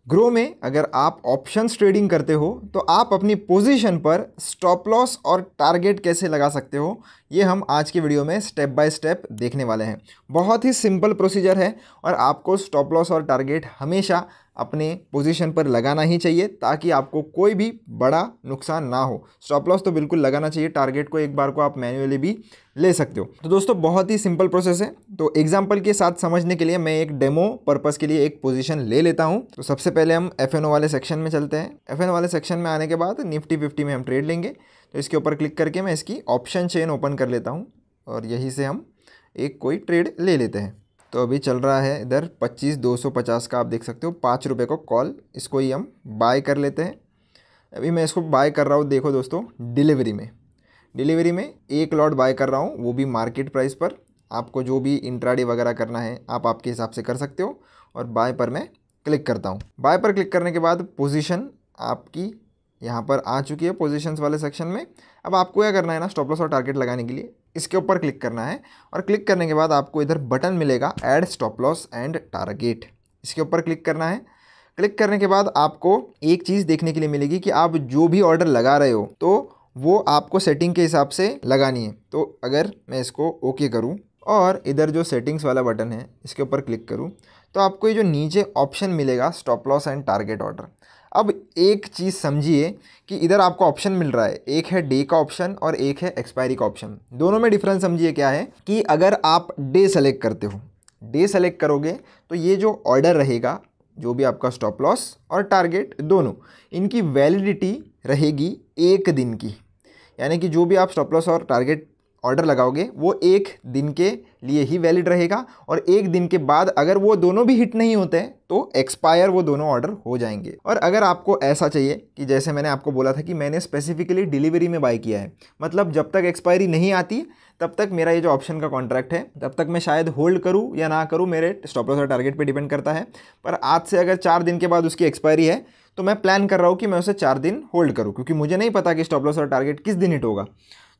Grow में अगर आप ऑप्शंस ट्रेडिंग करते हो तो आप अपनी पोजीशन पर स्टॉप लॉस और टारगेट कैसे लगा सकते हो, ये हम आज के वीडियो में स्टेप बाय स्टेप देखने वाले हैं। बहुत ही सिंपल प्रोसीजर है और आपको स्टॉप लॉस और टारगेट हमेशा अपने पोजीशन पर लगाना ही चाहिए ताकि आपको कोई भी बड़ा नुकसान ना हो। स्टॉप लॉस तो बिल्कुल लगाना चाहिए, टारगेट को एक बार को आप मैन्युअली भी ले सकते हो। तो दोस्तों बहुत ही सिंपल प्रोसेस है। तो एग्जांपल के साथ समझने के लिए मैं एक डेमो पर्पस के लिए एक पोजीशन ले लेता हूं। तो सबसे पहले हम FNO वाले सेक्शन में चलते हैं। FNO वाले सेक्शन में आने के बाद निफ्टी 50 में हम ट्रेड लेंगे। तो इसके ऊपर क्लिक करके मैं इसकी ऑप्शन चेन ओपन कर लेता हूँ और यहीं से हम एक कोई ट्रेड ले लेते हैं। तो अभी चल रहा है इधर 25,250 का, आप देख सकते हो 5 रुपये को कॉल, इसको ही हम बाय कर लेते हैं। अभी मैं इसको बाय कर रहा हूँ, देखो दोस्तों डिलीवरी में एक लॉट बाय कर रहा हूँ, वो भी मार्केट प्राइस पर। आपको जो भी इंट्राडे वगैरह करना है आप आपके हिसाब से कर सकते हो। और बाय पर मैं क्लिक करता हूँ। बाय पर क्लिक करने के बाद पोजीशन आपकी यहाँ पर आ चुकी है पोजीशंस वाले सेक्शन में। अब आपको क्या करना है ना, स्टॉप लॉस और टारगेट लगाने के लिए इसके ऊपर क्लिक करना है और क्लिक करने के बाद आपको इधर बटन मिलेगा add stop loss and target, इसके ऊपर क्लिक करना है। क्लिक करने के बाद आपको एक चीज़ देखने के लिए मिलेगी कि आप जो भी ऑर्डर लगा रहे हो तो वो आपको सेटिंग के हिसाब से लगानी है। तो अगर मैं इसको ओके करूँ और इधर जो सेटिंग्स वाला बटन है इसके ऊपर क्लिक करूँ तो आपको ये जो नीचे ऑप्शन मिलेगा stop loss and target order. अब एक चीज़ समझिए कि इधर आपको ऑप्शन मिल रहा है, एक है डे का ऑप्शन और एक है एक्सपायरी का ऑप्शन। दोनों में डिफरेंस समझिए क्या है कि अगर आप डे सेलेक्ट करते हो, डे सेलेक्ट करोगे तो ये जो ऑर्डर रहेगा, जो भी आपका स्टॉप लॉस और टारगेट दोनों, इनकी वैलिडिटी रहेगी एक दिन की। यानी कि जो भी आप स्टॉप लॉस और टारगेट ऑर्डर लगाओगे वो एक दिन के लिए ही वैलिड रहेगा और एक दिन के बाद अगर वो दोनों भी हिट नहीं होते हैं तो एक्सपायर वो दोनों ऑर्डर हो जाएंगे। और अगर आपको ऐसा चाहिए कि जैसे मैंने आपको बोला था कि मैंने स्पेसिफिकली डिलीवरी में बाय किया है, मतलब जब तक एक्सपायरी नहीं आती तब तक मेरा ये जो ऑप्शन का कॉन्ट्रैक्ट है तब तक मैं शायद होल्ड करूँ या ना करूँ, मेरे स्टॉप लॉस और टारगेट पर डिपेंड करता है। पर आज से अगर 4 दिन के बाद उसकी एक्सपायरी है तो मैं प्लान कर रहा हूँ कि मैं उसे 4 दिन होल्ड करूँ, क्योंकि मुझे नहीं पता कि स्टॉप लॉस और टारगेट किस दिन हिट होगा।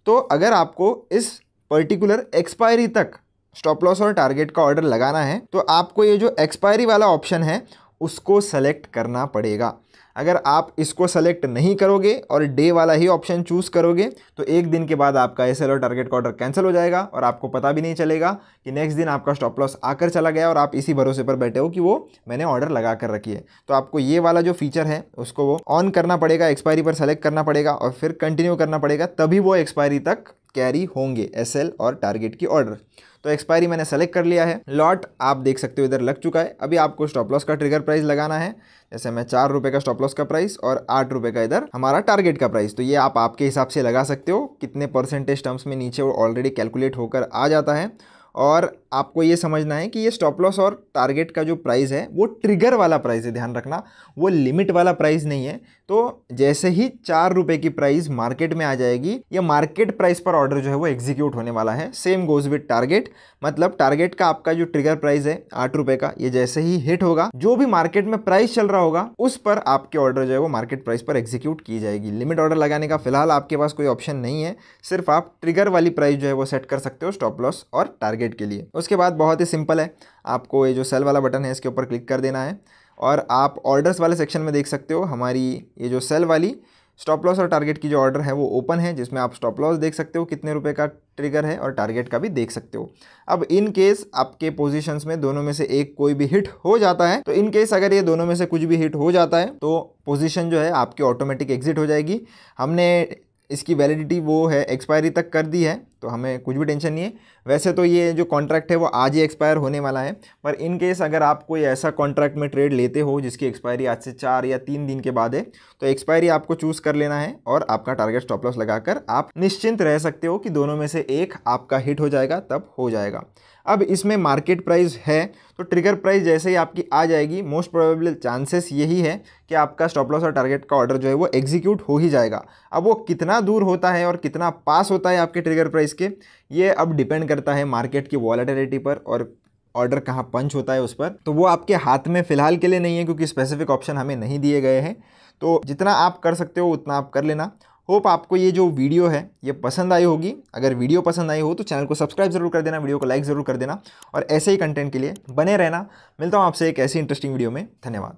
तो अगर आपको इस पर्टिकुलर एक्सपायरी तक स्टॉप लॉस और टारगेट का ऑर्डर लगाना है तो आपको ये जो एक्सपायरी वाला ऑप्शन है उसको सेलेक्ट करना पड़ेगा। अगर आप इसको सेलेक्ट नहीं करोगे और डे वाला ही ऑप्शन चूज़ करोगे तो एक दिन के बाद आपका SL और टारगेट का ऑर्डर कैंसिल हो जाएगा और आपको पता भी नहीं चलेगा कि नेक्स्ट दिन आपका स्टॉप लॉस आकर चला गया और आप इसी भरोसे पर बैठे हो कि वो मैंने ऑर्डर लगा कर रखी है। तो आपको ये वाला जो फीचर है उसको वो ऑन करना पड़ेगा, एक्सपायरी पर सेलेक्ट करना पड़ेगा और फिर कंटिन्यू करना पड़ेगा, तभी वो एक्सपायरी तक कैरी होंगे SL और टारगेट की ऑर्डर। तो एक्सपायरी मैंने सेलेक्ट कर लिया है, लॉट आप देख सकते हो इधर लग चुका है। अभी आपको स्टॉप लॉस का ट्रिगर प्राइस लगाना है, जैसे मैं 4 रुपये का स्टॉप लॉस का प्राइस और 8 रुपये का इधर हमारा टारगेट का प्राइस। तो ये आप आपके हिसाब से लगा सकते हो, कितने परसेंटेज टर्म्स में नीचे वो ऑलरेडी कैलकुलेट होकर आ जाता है। और आपको ये समझना है कि ये स्टॉप लॉस और टारगेट का जो प्राइस है वो ट्रिगर वाला प्राइस है, ध्यान रखना, वो लिमिट वाला प्राइस नहीं है। तो जैसे ही 4 रुपये की प्राइस मार्केट में आ जाएगी, ये मार्केट प्राइस पर ऑर्डर जो है वो एग्जीक्यूट होने वाला है। सेम गोज विद टारगेट, मतलब टारगेट का आपका जो ट्रिगर प्राइस है 8 रुपये का, ये जैसे ही हिट होगा, जो भी मार्केट में प्राइस चल रहा होगा उस पर आपके ऑर्डर जो है वो मार्केट प्राइस पर एग्जीक्यूट की जाएगी। लिमिट ऑर्डर लगाने का फिलहाल आपके पास कोई ऑप्शन नहीं है, सिर्फ आप ट्रिगर वाली प्राइस जो है वो सेट कर सकते हो स्टॉप लॉस और टारगेट के लिए। उसके बाद बहुत ही सिंपल है, आपको ये जो सेल वाला बटन है इसके ऊपर क्लिक कर देना है और आप ऑर्डर्स वाले सेक्शन में देख सकते हो हमारी ये जो सेल वाली स्टॉप लॉस और टारगेट की जो ऑर्डर है वो ओपन है, जिसमें आप स्टॉप लॉस देख सकते हो कितने रुपए का ट्रिगर है और टारगेट का भी देख सकते हो। अब इन केस आपके पोजीशंस में दोनों में से एक कोई भी हिट हो जाता है, तो इन केस अगर ये दोनों में से कुछ भी हिट हो जाता है तो पोजीशन जो है आपकी ऑटोमेटिक एग्जिट हो जाएगी। हमने इसकी वैलिडिटी वो है एक्सपायरी तक कर दी है, तो हमें कुछ भी टेंशन नहीं है। वैसे तो ये जो कॉन्ट्रैक्ट है वो आज ही एक्सपायर होने वाला है, पर इन केस अगर आप कोई ऐसा कॉन्ट्रैक्ट में ट्रेड लेते हो जिसकी एक्सपायरी आज से 4 या 3 दिन के बाद है, तो एक्सपायरी आपको चूज़ कर लेना है और आपका टारगेट स्टॉप लॉस लगाकर आप निश्चिंत रह सकते हो कि दोनों में से एक आपका हिट हो जाएगा तब हो जाएगा। अब इसमें मार्केट प्राइस है तो ट्रिगर प्राइस जैसे ही आपकी आ जाएगी, मोस्ट प्रोबेबल चांसेस यही है कि आपका स्टॉप लॉस और टारगेट का ऑर्डर जो है वो एग्जीक्यूट हो ही जाएगा। अब वो कितना दूर होता है और कितना पास होता है आपके ट्रिगर प्राइस के, ये अब डिपेंड करता है मार्केट की वॉलेटिलिटी पर और ऑर्डर कहाँ पंच होता है उस पर। तो वो आपके हाथ में फ़िलहाल के लिए नहीं है क्योंकि स्पेसिफिक ऑप्शन हमें नहीं दिए गए हैं। तो जितना आप कर सकते हो उतना आप कर लेना। होप आपको ये जो वीडियो है ये पसंद आई होगी। अगर वीडियो पसंद आई हो तो चैनल को सब्सक्राइब जरूर कर देना, वीडियो को लाइक ज़रूर कर देना और ऐसे ही कंटेंट के लिए बने रहना। मिलता हूँ आपसे एक ऐसी इंटरेस्टिंग वीडियो में। धन्यवाद।